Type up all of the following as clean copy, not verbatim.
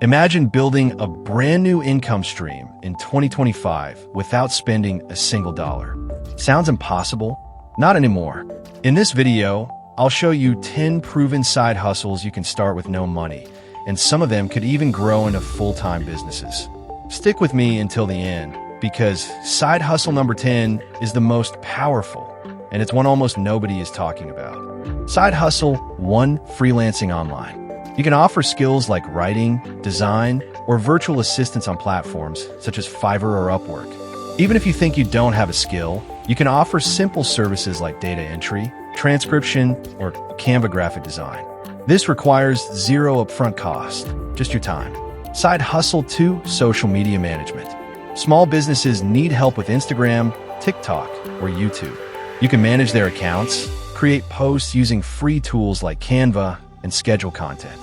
Imagine building a brand new income stream in 2025 without spending a single dollar. Sounds impossible? Not anymore. In this video, I'll show you 10 proven side hustles you can start with no money, and some of them could even grow into full-time businesses. Stick with me until the end, because side hustle number 10 is the most powerful, and it's one almost nobody is talking about. Side hustle 1, freelancing online. You can offer skills like writing, design, or virtual assistance on platforms such as Fiverr or Upwork. Even if you think you don't have a skill, you can offer simple services like data entry, transcription, or Canva graphic design. This requires zero upfront cost, just your time. Side hustle 2, social media management. Small businesses need help with Instagram, TikTok, or YouTube. You can manage their accounts, create posts using free tools like Canva, and schedule content.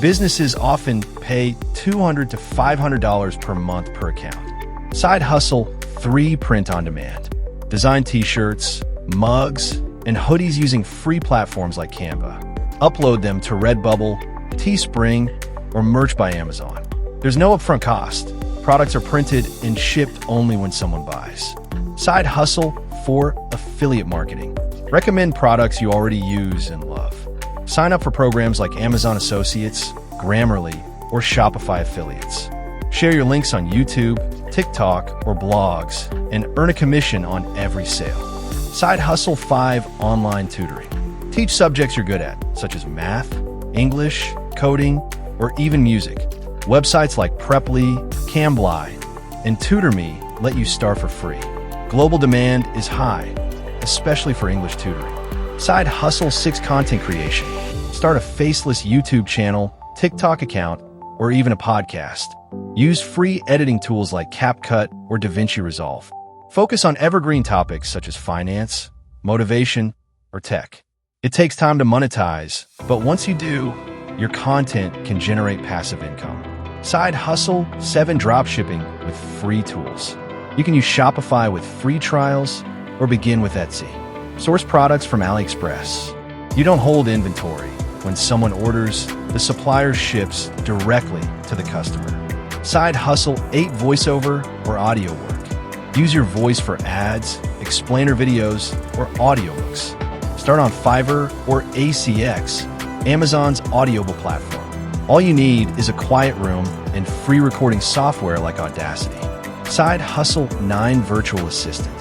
Businesses often pay $200 to $500 per month per account. Side hustle 3, print on demand. Design t-shirts, mugs, and hoodies using free platforms like Canva. Upload them to Redbubble, Teespring, or Merch by Amazon. There's no upfront cost. Products are printed and shipped only when someone buys. Side hustle 4, affiliate marketing. Recommend products you already use and love. Sign up for programs like Amazon Associates, Grammarly, or Shopify affiliates. Share your links on YouTube, TikTok, or blogs, and earn a commission on every sale. Side hustle 5, online tutoring. Teach subjects you're good at, such as math, English, coding, or even music. Websites like Preply, Cambly, and TutorMe let you start for free. Global demand is high, especially for English tutoring. Side hustle 6, content creation. Start a faceless YouTube channel, TikTok account, or even a podcast. Use free editing tools like CapCut or DaVinci Resolve. Focus on evergreen topics such as finance, motivation, or tech. It takes time to monetize, but once you do, your content can generate passive income. Side hustle 7, dropshipping with free tools. You can use Shopify with free trials or begin with Etsy. Source products from AliExpress. You don't hold inventory. When someone orders, the supplier ships directly to the customer. Side hustle 8, voiceover or audio work. Use your voice for ads, explainer videos, or audiobooks. Start on Fiverr or ACX, Amazon's Audible platform. All you need is a quiet room and free recording software like Audacity. Side hustle 9, virtual assistant.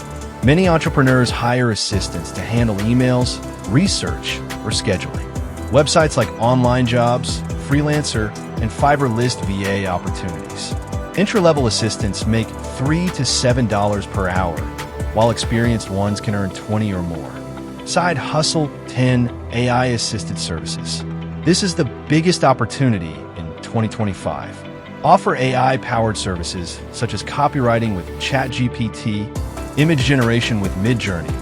Many entrepreneurs hire assistants to handle emails, research, or scheduling. Websites like Online Jobs, Freelancer, and Fiverr list VA opportunities. Entry-level assistants make $3 to $7 per hour, while experienced ones can earn $20 or more. Side hustle 10, AI-assisted services. This is the biggest opportunity in 2025. Offer AI-powered services such as copywriting with ChatGPT, image generation with Midjourney,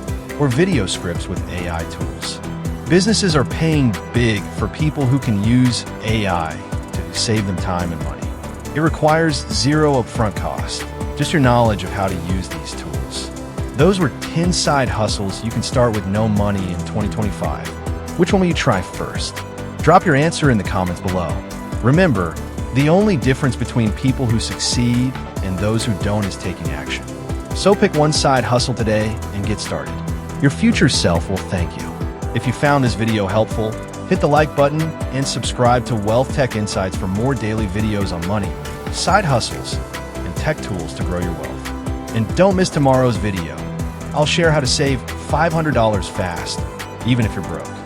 or video scripts with AI tools. Businesses are paying big for people who can use AI to save them time and money. It requires zero upfront cost, just your knowledge of how to use these tools. Those were 10 side hustles you can start with no money in 2025. Which one will you try first? Drop your answer in the comments below. Remember, the only difference between people who succeed and those who don't is taking action. So pick one side hustle today and get started. Your future self will thank you. If you found this video helpful, hit the like button and subscribe to WealthTech Insights for more daily videos on money, side hustles, and tech tools to grow your wealth. And don't miss tomorrow's video. I'll share how to save $500 fast, even if you're broke.